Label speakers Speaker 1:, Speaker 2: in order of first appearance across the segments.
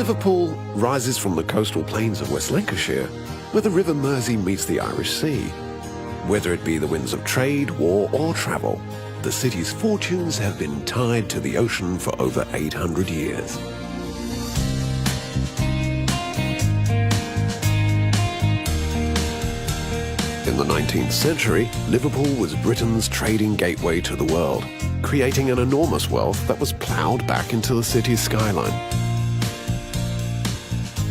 Speaker 1: Liverpool rises from the coastal plains of West Lancashire, where the River Mersey meets the Irish Sea. Whether it be the winds of trade, war or travel, the city's fortunes have been tied to the ocean for over 800 years. In the 19th century, Liverpool was Britain's trading gateway to the world, creating an enormous wealth that was ploughed back into the city's skyline.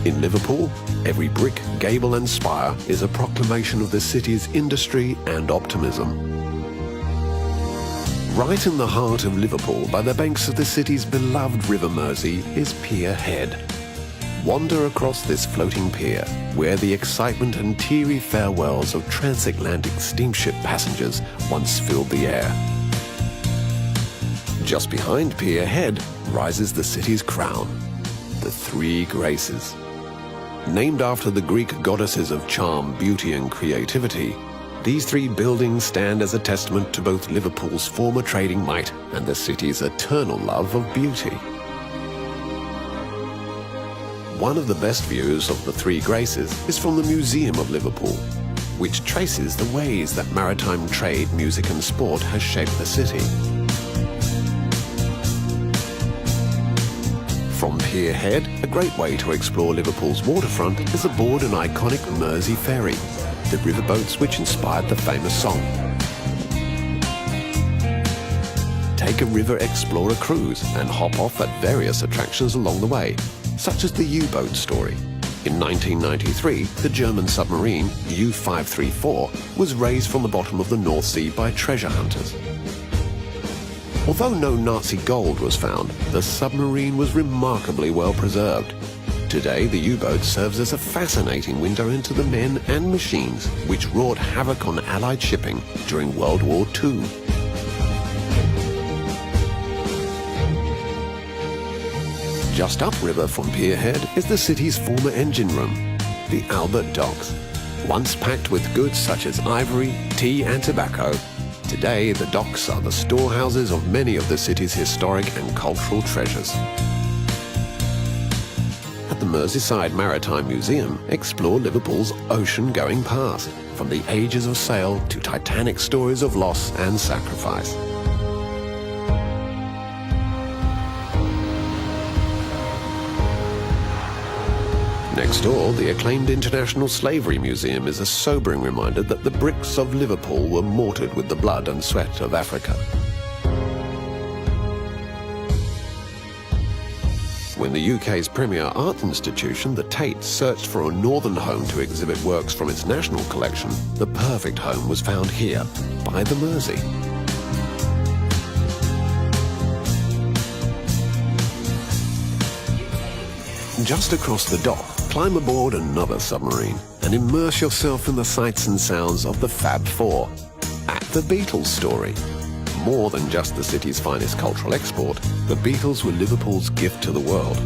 Speaker 1: In Liverpool, every brick, gable and spire is a proclamation of the city's industry and optimism. Right in the heart of Liverpool, by the banks of the city's beloved River Mersey, is Pier Head. Wander across this floating pier, where the excitement and teary farewells of transatlantic steamship passengers once filled the air. Just behind Pier Head rises the city's crown, the Three Graces. Named after the Greek goddesses of charm, beauty and creativity, these three buildings stand as a testament to both Liverpool's former trading might and the city's eternal love of beauty. One of the best views of the Three Graces is from the Museum of Liverpool, which traces the ways that maritime trade, music and sport has shaped the city. From Pier Head, a great way to explore Liverpool's waterfront is aboard an iconic Mersey ferry, the riverboats which inspired the famous song. Take a River Explorer cruise and hop off at various attractions along the way, such as the U-boat story. In 1993, the German submarine U-534 was raised from the bottom of the North Sea by treasure hunters. Although no Nazi gold was found, the submarine was remarkably well preserved. Today, the U-boat serves as a fascinating window into the men and machines which wrought havoc on Allied shipping during World War II. Just upriver from Pier Head is the city's former engine room, the Albert Docks. Once packed with goods such as ivory, tea and tobacco, today the docks are the storehouses of many of the city's historic and cultural treasures. At the Merseyside Maritime Museum, explore Liverpool's ocean-going past, from the ages of sail to titanic stories of loss and sacrifice. Next door, the acclaimed International Slavery Museum is a sobering reminder that the bricks of Liverpool were mortared with the blood and sweat of Africa. When the UK's premier art institution, the Tate, searched for a northern home to exhibit works from its national collection, the perfect home was found here, by the Mersey. Just across the dock, climb aboard another submarine and immerse yourself in the sights and sounds of the Fab Four at the Beatles story. More than just the city's finest cultural export, the Beatles were Liverpool's gift to the world.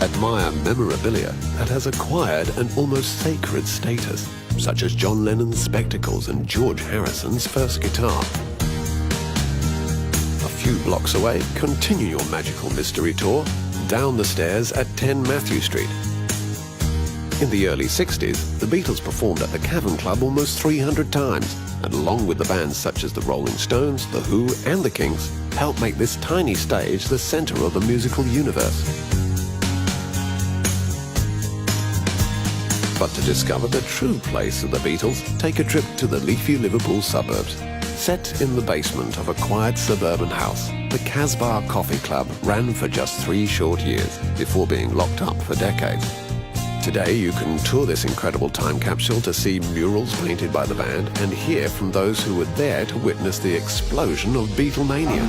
Speaker 1: Admire memorabilia that has acquired an almost sacred status, such as John Lennon's spectacles and George Harrison's first guitar. A few blocks away, continue your magical mystery tour down the stairs at 10 Matthew Street. In the early 60s, the Beatles performed at the Cavern Club almost 300 times, and along with the bands such as the Rolling Stones, The Who and the Kinks, helped make this tiny stage the centre of the musical universe. But to discover the true place of the Beatles, take a trip to the leafy Liverpool suburbs. Set in the basement of a quiet suburban house, the Casbah Coffee Club ran for just 3 short years before being locked up for decades. Today you can tour this incredible time capsule to see murals painted by the band and hear from those who were there to witness the explosion of Beatlemania.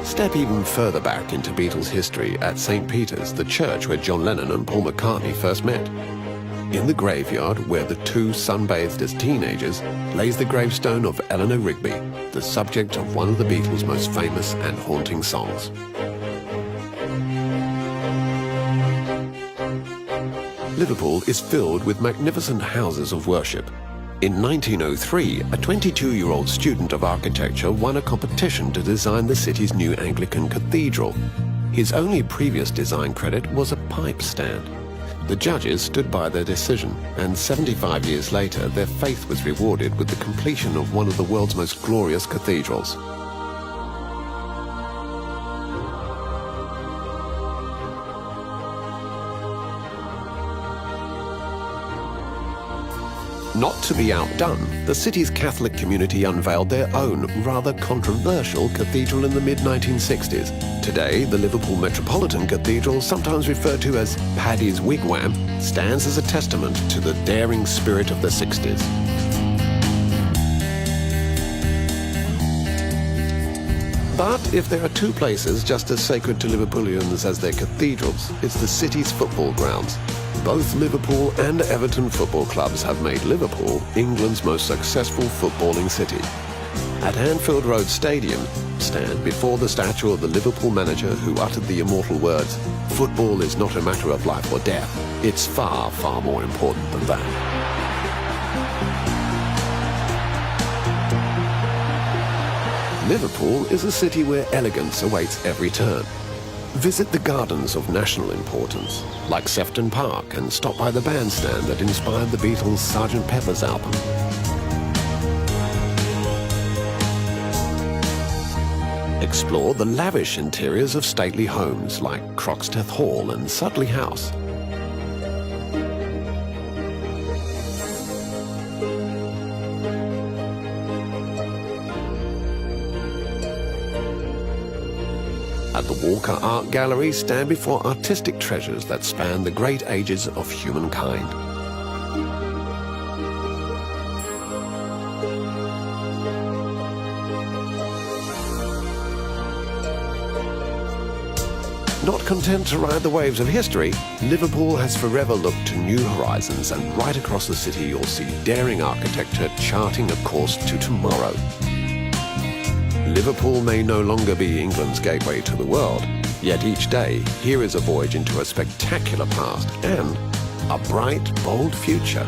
Speaker 1: Step even further back into Beatles history at St. Peter's, the church where John Lennon and Paul McCartney first met. In the graveyard, where the two sunbathed as teenagers, lays the gravestone of Eleanor Rigby, the subject of one of the Beatles' most famous and haunting songs. Liverpool is filled with magnificent houses of worship. In 1903, a 22-year-old student of architecture won a competition to design the city's new Anglican cathedral. His only previous design credit was a pipe stand. The judges stood by their decision, and 75 years later, their faith was rewarded with the completion of one of the world's most glorious cathedrals. Not to be outdone, the city's Catholic community unveiled their own, rather controversial cathedral in the mid-1960s. Today, the Liverpool Metropolitan Cathedral, sometimes referred to as Paddy's Wigwam, stands as a testament to the daring spirit of the 60s. But if there are two places just as sacred to Liverpoolians as their cathedrals, it's the city's football grounds. Both Liverpool and Everton football clubs have made Liverpool England's most successful footballing city. At Anfield Road Stadium, stand before the statue of the Liverpool manager who uttered the immortal words, "Football is not a matter of life or death. It's far, far more important than that." Liverpool is a city where elegance awaits every turn. Visit the gardens of national importance, like Sefton Park, and stop by the bandstand that inspired the Beatles' Sgt. Pepper's album. Explore the lavish interiors of stately homes like Croxteth Hall and Sudley House. At the Walker Art Gallery, stand before artistic treasures that span the great ages of humankind. Not content to ride the waves of history, Liverpool has forever looked to new horizons, and right across the city you'll see daring architecture charting a course to tomorrow. Liverpool may no longer be England's gateway to the world, yet each day here is a voyage into a spectacular past and a bright, bold future.